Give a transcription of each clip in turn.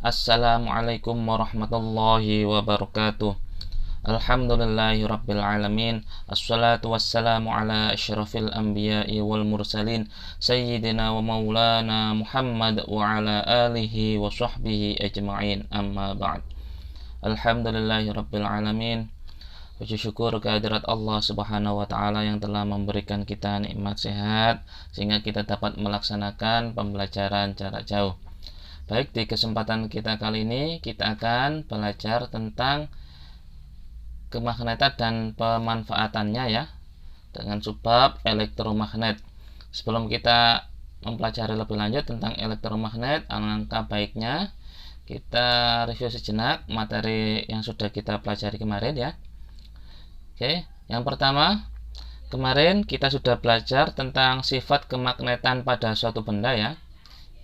Assalamualaikum warahmatullahi wabarakatuh. Alhamdulillahirabbil alamin. Assalatu wassalamu ala asyrafil anbiya'i wal mursalin sayyidina wa maulana Muhammad wa ala alihi wa sahbihi ajma'in. Amma ba'd. Alhamdulillahirabbil alamin. Puji syukur kehadirat Allah Subhanahu wa taala yang telah memberikan kita nikmat sehat sehingga kita dapat melaksanakan pembelajaran jarak jauh. Baik, di kesempatan kita kali ini kita akan belajar tentang kemagnetan dan pemanfaatannya ya, dengan subbab elektromagnet. Sebelum kita mempelajari lebih lanjut tentang elektromagnet, alangkah baiknya kita review sejenak materi yang sudah kita pelajari kemarin ya. Oke, yang pertama, kemarin kita sudah belajar tentang sifat kemagnetan pada suatu benda ya.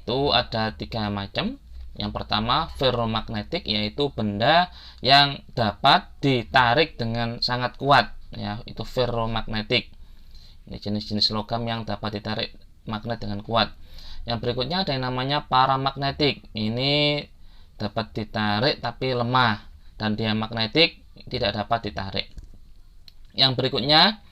Itu ada 3 macam. Yang pertama ferromagnetik, yaitu benda yang dapat ditarik dengan sangat kuat ya, itu ferromagnetik. Ini jenis-jenis logam yang dapat ditarik magnet dengan kuat. Yang berikutnya ada yang namanya paramagnetik. Ini dapat ditarik tapi lemah dan dia magnetik, tidak dapat ditarik. Yang berikutnya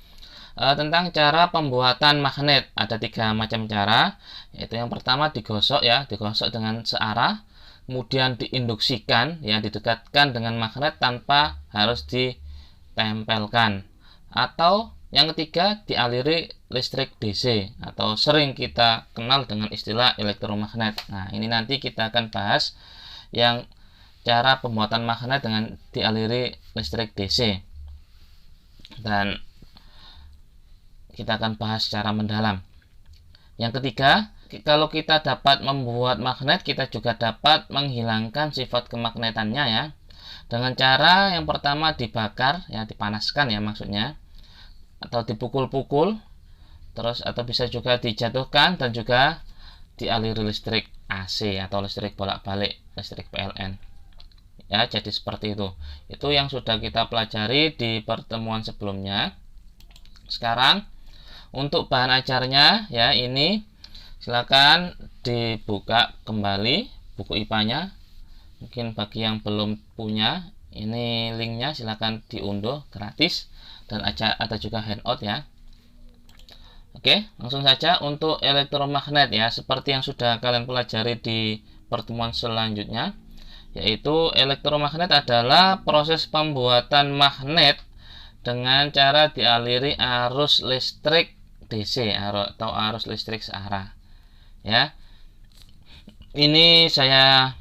tentang cara pembuatan magnet. Ada 3 macam cara, yaitu yang pertama digosok ya, digosok dengan searah, kemudian diinduksikan ya, didekatkan dengan magnet tanpa harus ditempelkan, atau yang ketiga dialiri listrik DC atau sering kita kenal dengan istilah elektromagnet. Nah, ini nanti kita akan bahas yang cara pembuatan magnet dengan dialiri listrik DC, dan kita akan bahas secara mendalam. Yang ketiga, kalau kita dapat membuat magnet, kita juga dapat menghilangkan sifat kemagnetannya ya, dengan cara yang pertama dibakar ya, dipanaskan ya maksudnya, atau dipukul-pukul, terus atau bisa juga dijatuhkan dan juga dialiri listrik AC atau listrik bolak-balik, listrik PLN ya. Jadi seperti itu yang sudah kita pelajari di pertemuan sebelumnya. Sekarang untuk bahan ajarnya ya, ini silakan dibuka kembali buku IPA-nya. Mungkin bagi yang belum punya, ini linknya silakan diunduh gratis, dan ada juga handout ya. Oke, langsung saja untuk elektromagnet ya, seperti yang sudah kalian pelajari di pertemuan selanjutnya, yaitu elektromagnet adalah proses pembuatan magnet dengan cara dialiri arus listrik DC atau arus listrik searah ya. Ini saya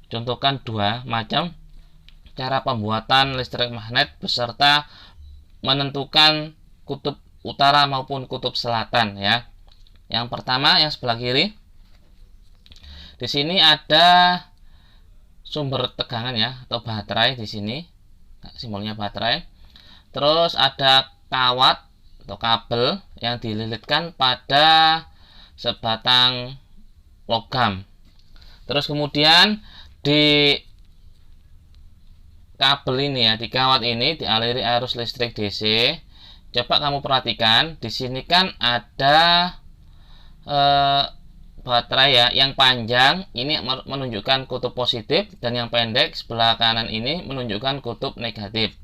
contohkan 2 macam cara pembuatan listrik magnet beserta menentukan kutub utara maupun kutub selatan ya. Yang pertama yang sebelah kiri, di sini ada sumber tegangan ya, atau baterai di sini, simbolnya baterai. Terus ada kawat atau kabel yang dililitkan pada sebatang logam. Terus kemudian di kabel ini ya, di kawat ini dialiri arus listrik DC. Coba kamu perhatikan, di sini kan ada baterai ya, yang panjang ini menunjukkan kutub positif dan yang pendek sebelah kanan ini menunjukkan kutub negatif.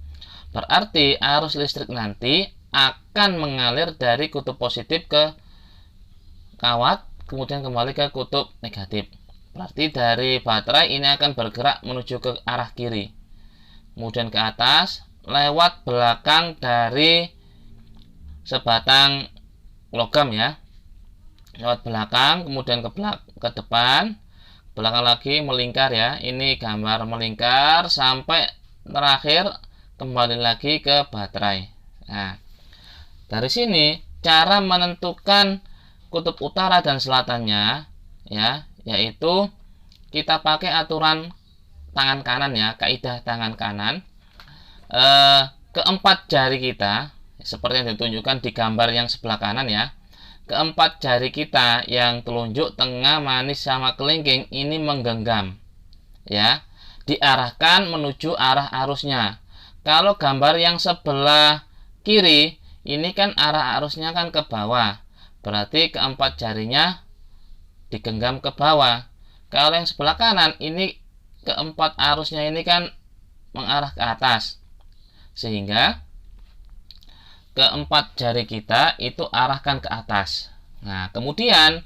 Berarti arus listrik nanti akan mengalir dari kutub positif ke kawat, kemudian kembali ke kutub negatif. Berarti dari baterai ini akan bergerak menuju ke arah kiri, kemudian ke atas lewat belakang dari sebatang logam ya, lewat belakang, kemudian ke depan, belakang lagi melingkar ya. Ini gambar melingkar sampai terakhir kembali lagi ke baterai. Nah, dari sini cara menentukan kutub utara dan selatannya ya, yaitu kita pakai aturan tangan kanan ya, kaidah tangan kanan. Keempat jari kita seperti yang ditunjukkan di gambar yang sebelah kanan ya, keempat jari kita yang telunjuk, tengah, manis sama kelingking ini menggenggam ya, diarahkan menuju arah arusnya. Kalau gambar yang sebelah kiri ini kan arah arusnya kan ke bawah, berarti keempat jarinya digenggam ke bawah. Kalau yang sebelah kanan ini keempat arusnya ini kan mengarah ke atas, sehingga keempat jari kita itu arahkan ke atas. Nah, kemudian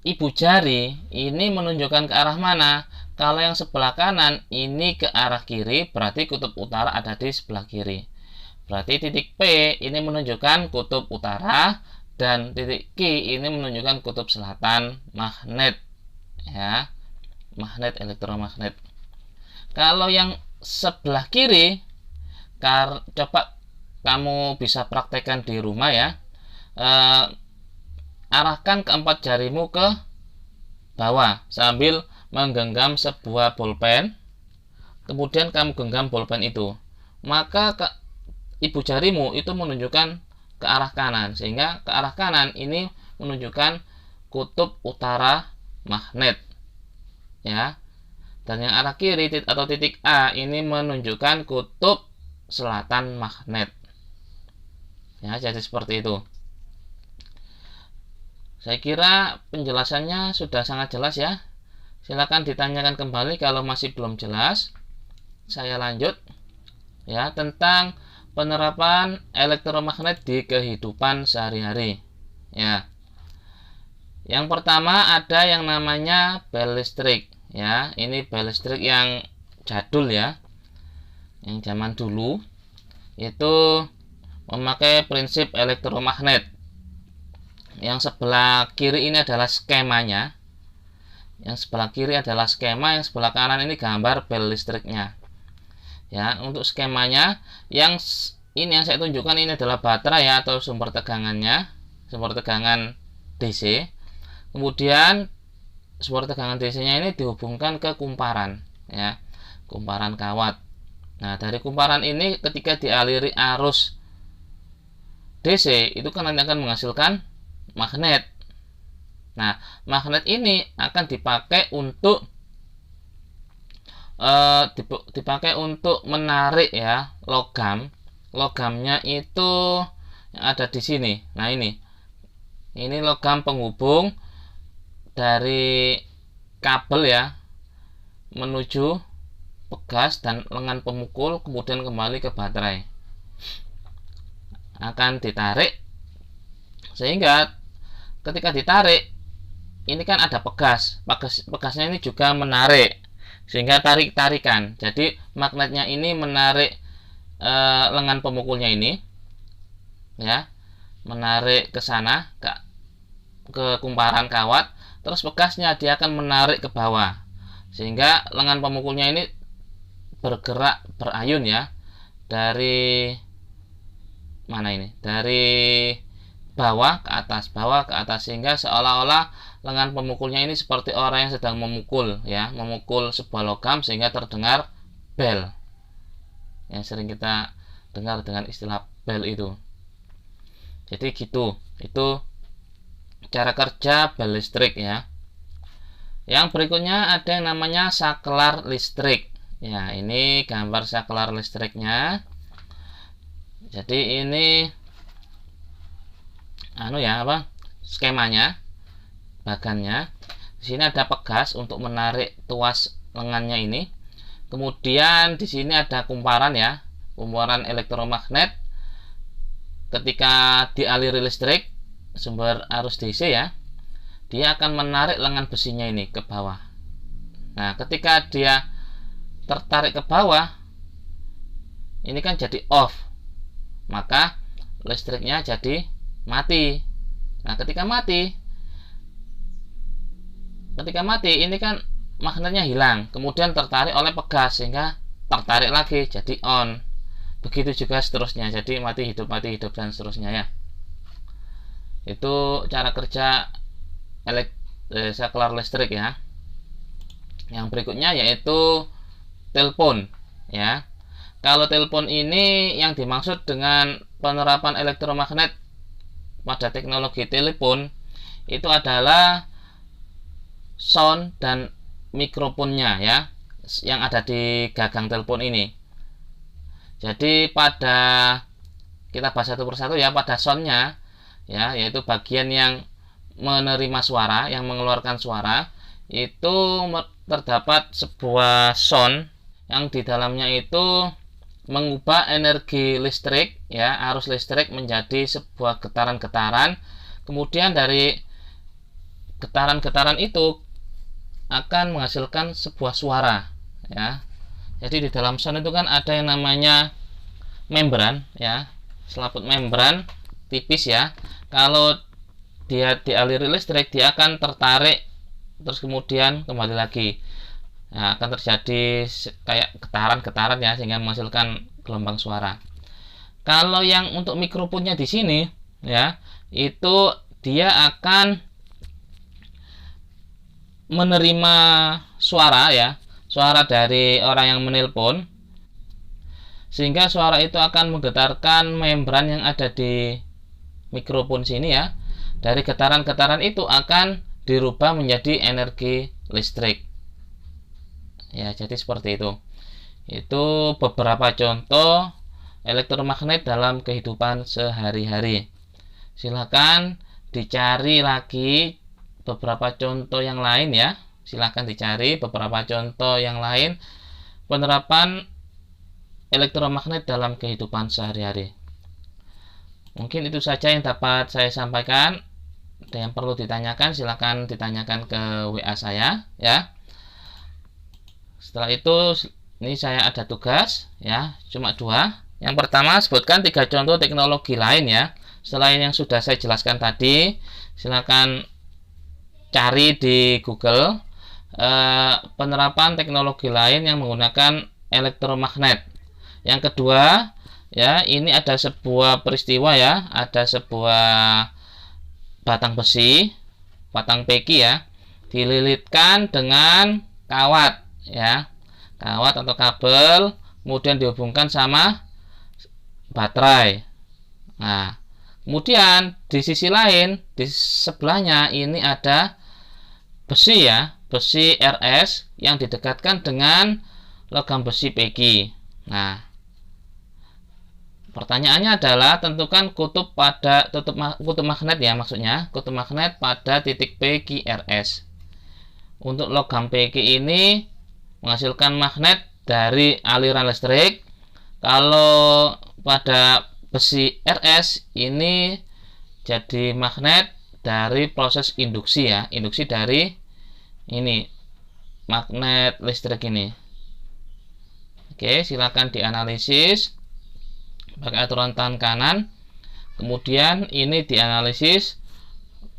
ibu jari ini menunjukkan ke arah mana? Kalau yang sebelah kanan ini ke arah kiri, berarti kutub utara ada di sebelah kiri. Berarti titik P ini menunjukkan kutub utara dan titik Q ini menunjukkan kutub selatan magnet, ya, magnet elektromagnet. Kalau yang sebelah kiri, coba kamu bisa praktekkan di rumah ya. Arahkan keempat jarimu ke bawah sambil menggenggam sebuah bolpen, kemudian kamu genggam bolpen itu, maka ibu jarimu itu menunjukkan ke arah kanan, sehingga ke arah kanan ini menunjukkan kutub utara magnet, ya. Dan yang arah kiri atau titik A ini menunjukkan kutub selatan magnet, ya. Jadi seperti itu. Saya kira penjelasannya sudah sangat jelas ya. Silakan ditanyakan kembali kalau masih belum jelas. Saya lanjut ya tentang penerapan elektromagnet di kehidupan sehari-hari. Ya. Yang pertama ada yang namanya bel listrik ya. Ini bel listrik yang jadul ya. Yang zaman dulu itu memakai prinsip elektromagnet. Yang sebelah kiri ini adalah skemanya. Yang sebelah kiri adalah skema, yang sebelah kanan ini gambar bel listriknya. Ya, untuk skemanya yang ini yang saya tunjukkan ini adalah baterai ya, atau sumber tegangannya, sumber tegangan DC. Kemudian sumber tegangan DC-nya ini dihubungkan ke kumparan ya, kumparan kawat. Nah, dari kumparan ini ketika dialiri arus DC itu kan nanti akan menghasilkan magnet. Nah, magnet ini akan dipakai untuk menarik ya logam. Logamnya itu yang ada di sini. Nah, ini logam penghubung dari kabel ya menuju pegas dan lengan pemukul, kemudian kembali ke baterai. Akan ditarik sehingga ketika ditarik ini kan ada pegasnya ini juga menarik sehingga tarikan. Jadi magnetnya ini menarik lengan pemukulnya ini ya, menarik ke sana ke kumparan kawat, terus pegasnya dia akan menarik ke bawah sehingga lengan pemukulnya ini bergerak berayun ya dari mana ini, dari bawah ke atas sehingga seolah-olah lengan pemukulnya ini seperti orang yang sedang memukul ya, memukul sebuah logam sehingga terdengar bel. Yang sering kita dengar dengan istilah bel itu. Jadi gitu. Itu cara kerja bel listrik ya. Yang berikutnya ada yang namanya saklar listrik. Ya, ini gambar saklar listriknya. Jadi ini skemanya, bagannya. Di sini ada pegas untuk menarik tuas lengannya ini. Kemudian di sini ada kumparan ya, kumparan elektromagnet. Ketika dialiri listrik, sumber arus DC ya, dia akan menarik lengan besinya ini ke bawah. Nah, ketika dia tertarik ke bawah, ini kan jadi off, maka listriknya jadi mati. Nah, ketika mati ini kan magnetnya hilang, kemudian tertarik oleh pegas sehingga tertarik lagi jadi on. Begitu juga seterusnya, jadi mati hidup dan seterusnya ya. Itu cara kerja saklar listrik ya. Yang berikutnya yaitu telepon ya. Kalau telepon ini yang dimaksud dengan penerapan elektromagnet pada teknologi telepon itu adalah sound dan mikrofonnya ya, yang ada di gagang telepon ini. Jadi kita bahas satu persatu ya, pada soundnya ya, yaitu bagian yang menerima suara, yang mengeluarkan suara, itu terdapat sebuah sound yang di dalamnya itu mengubah energi listrik, ya, arus listrik menjadi sebuah getaran-getaran. Kemudian dari getaran-getaran itu akan menghasilkan sebuah suara, ya. Jadi di dalam sound itu kan ada yang namanya membran, ya, selaput membran tipis, ya. Kalau dia dialiri listrik, dia akan tertarik terus kemudian kembali lagi. Nah, akan terjadi kayak getaran-getaran, ya, sehingga menghasilkan gelombang suara. Kalau yang untuk mikrofonnya di sini, ya, itu dia akan menerima suara, ya, suara dari orang yang menelpon, sehingga suara itu akan menggetarkan membran yang ada di mikrofon sini, ya. Dari getaran-getaran itu akan dirubah menjadi energi listrik. Ya, jadi seperti itu. Itu beberapa contoh elektromagnet dalam kehidupan sehari-hari. Silakan dicari lagi beberapa contoh yang lain, ya. Silakan dicari beberapa contoh yang lain penerapan elektromagnet dalam kehidupan sehari-hari. Mungkin itu saja yang dapat saya sampaikan. Ada yang perlu ditanyakan, silakan ditanyakan ke WA saya, ya. Setelah itu, ini saya ada tugas, ya, cuma 2. Yang pertama, sebutkan 3 contoh teknologi lain, ya, selain yang sudah saya jelaskan tadi. Silakan cari di Google penerapan teknologi lain yang menggunakan elektromagnet. Yang kedua, ya, ini ada sebuah peristiwa, ya, ada sebuah batang besi, batang peki, ya, dililitkan dengan kawat, ya, kawat atau kabel, kemudian dihubungkan sama baterai. Nah, kemudian di sisi lain, di sebelahnya ini ada besi, ya, besi RS yang didekatkan dengan logam besi peki. Nah, pertanyaannya adalah tentukan kutub magnet, ya, maksudnya kutub magnet pada titik P QRS. Untuk logam PQ ini menghasilkan magnet dari aliran listrik. Kalau pada besi RS ini jadi magnet dari proses induksi, ya, induksi dari ini magnet listrik ini. Oke, silakan dianalisis pakai aturan tangan kanan. Kemudian ini dianalisis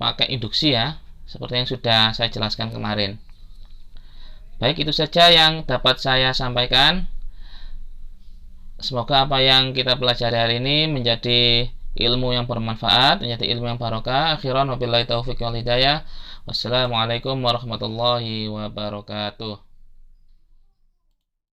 pakai induksi, ya, seperti yang sudah saya jelaskan kemarin. Baik, itu saja yang dapat saya sampaikan. Semoga apa yang kita pelajari hari ini menjadi ilmu yang bermanfaat, menjadi ilmu yang barokah. Akhiran wabillahi taufiq wal hidayah. Wassalamualaikum warahmatullahi wabarakatuh.